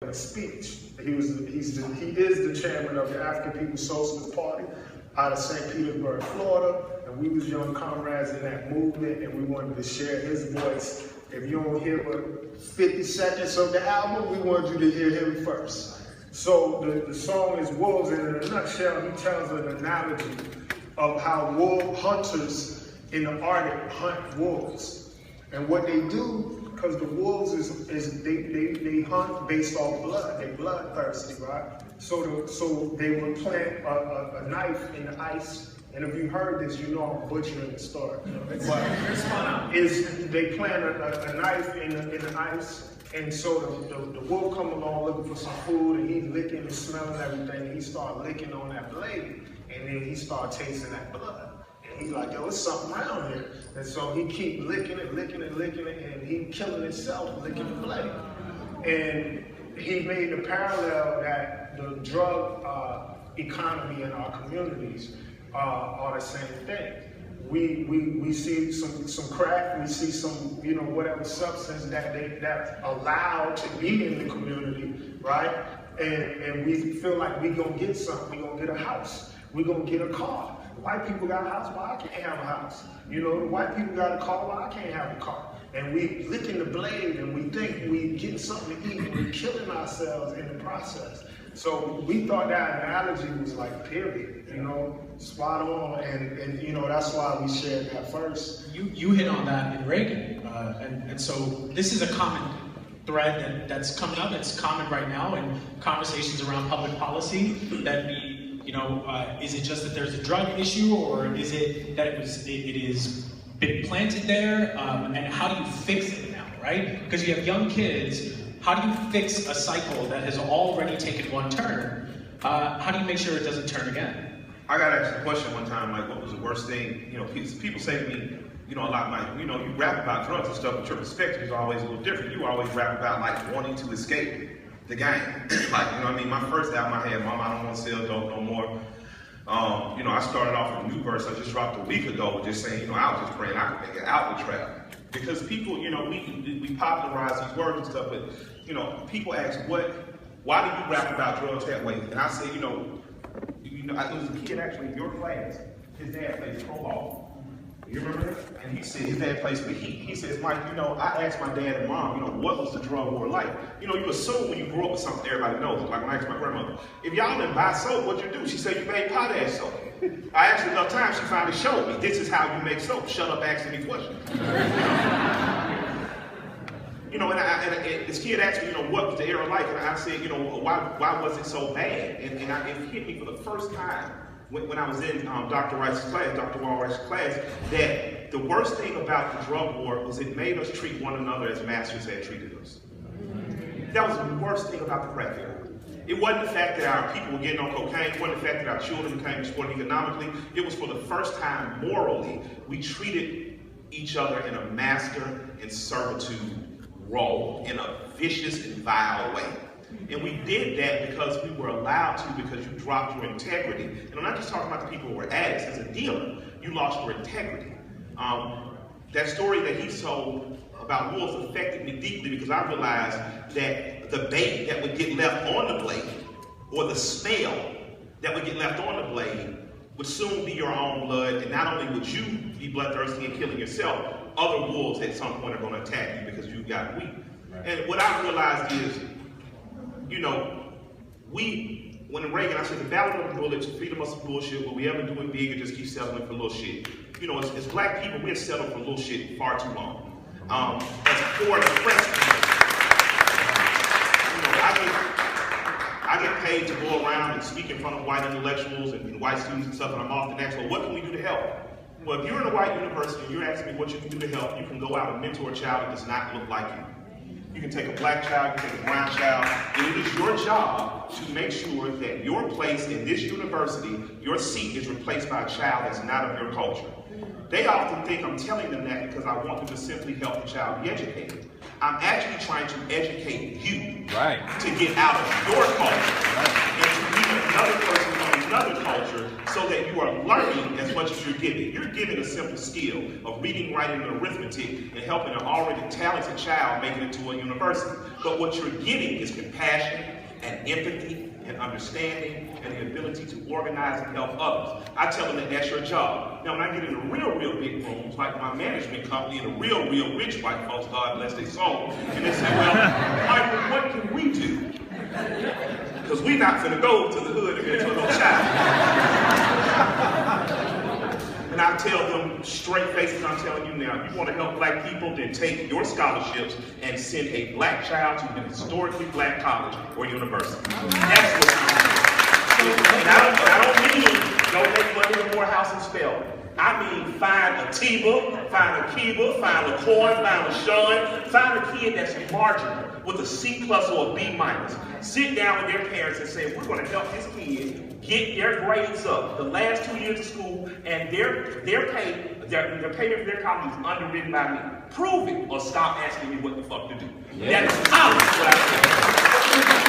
a speech. He is the chairman of the African People's Socialist Party out of St. Petersburg, Florida, and we was young comrades in that movement, and we wanted to share his voice. If you don't hear but 50 seconds of the album, we wanted you to hear him first. So the song is Wolves, and in a nutshell, he tells an analogy of how wolf hunters in the Arctic hunt wolves. And what they do, because the wolves they hunt based off blood. They're bloodthirsty, right? So they will plant a knife in the ice. And if you heard this, you know I'm butchering the story. But they plant a knife in the ice, and so the wolf come along looking for some food, and he's licking and smelling everything, and he start licking on that blade, and then he start tasting that blood. He's like, yo, there's something around here. And so he keep licking it, and he killing himself, licking the blade. And he made the parallel that the drug economy in our communities are the same thing. We see some crack, we see some, whatever substance that's allowed to be in the community, right? And we feel like we gonna get something, we gonna get a house, we gonna get a car. White people got a house, why I can't have a house? The white people got a car, why I can't have a car? And we licking the blade, and we think we getting something to eat, and we're killing ourselves in the process. So we thought that analogy was like period, spot on, and that's why we shared that first. You hit on that in Reagan, and so this is a common thread that's coming up. It's common right now in conversations around public policy that is it just that there's a drug issue, or is it that it is been planted there, and how do you fix it now, right? Because you have young kids, how do you fix a cycle that has already taken one turn? How do you make sure it doesn't turn again? I got asked a question one time, like, what was the worst thing? People say to me, a lot like, you rap about drugs and stuff, but your perspective is always a little different. You always rap about, like, wanting to escape the game. Like, my first album I had, Mama, I Don't Want to Sell Dope No More. I started off with a new verse I just dropped a week ago, just saying, I was just praying I could make it out with trap. Because people, we popularize these words and stuff, but, people ask, why do you rap about drugs that way? And I say, there was a kid actually in your class, his dad plays pro ball. You remember that? And he said, his dad plays for the Heat. He says, Mike, I asked my dad and mom, what was the drug war like? You assume when you grow up with something everybody knows. Like when I asked my grandmother, if y'all didn't buy soap, what'd you do? She said, you made potash soap. I asked her enough times, she finally showed me, this is how you make soap. Shut up asking me questions. And this kid asked me, what was the era like? And I said, why was it so bad? And it hit me for the first time when I was in Dr. Wright's class, Dr. Wallrigh's class, that the worst thing about the drug war was it made us treat one another as masters had treated us. That was the worst thing about the crack era. It wasn't the fact that our people were getting on cocaine, it wasn't the fact that our children became exploited economically. It was for the first time morally, we treated each other in a master and servitude role, in a vicious and vile way. And we did that because we were allowed to, because you dropped your integrity. And I'm not just talking about the people who were addicts. As a dealer, you lost your integrity. That story that he told about wolves affected me deeply, because I realized that the bait that would get left on the blade, or the smell that would get left on the blade, would soon be your own blood. And not only would you be bloodthirsty and killing yourself, other wolves at some point are going to attack you because you got weak. And what I realized is, when in Reagan, I said, the battle of the bullets, freedom of some bullshit, will we ever do it big or just keep settling for little shit? As black people, we're settled for little shit far too long. As poor, depressed people, I get paid to go around and speak in front of white intellectuals and white students and stuff, and I'm often asked, well, what can we do to help? Well, if you're in a white university and you're asking me what you can do to help, you can go out and mentor a child that does not look like you. You can take a black child, you can take a brown child, and it is your job to make sure that your place in this university, your seat is replaced by a child that's not of your culture. They often think I'm telling them that because I want them to simply help the child be educated. I'm actually trying to educate you to get out of your culture and to be another person on another culture so that you are learning as much as you're giving. You're giving a simple skill of reading, writing, and arithmetic and helping an already talented child make it into a university. But what you're getting is compassion and empathy and understanding and the ability to organize and help others. I tell them that that's your job. Now, when I get in the real big rooms, like my management company, and the real rich white folks, God bless their soul, and they say, well, Michael, what can we do? Because we're not going to go to the hood and get into no child. And I tell them straight faces, I'm telling you now, if you want to help black people, then take your scholarships and send a black child to an historically black college or university. That's what you do. And I don't mean go make money in Morehouse and spell. I mean find a Tiba, find a Kiba, find a Coy, find a Sean, find a kid that's marginal with a C+ or a B-. Sit down with their parents and say, we're going to help this kid get their grades up the last 2 years of school, and their payment for their college is underwritten by me. Prove it, or stop asking me what the fuck to do. Yeah. That is college, what I say.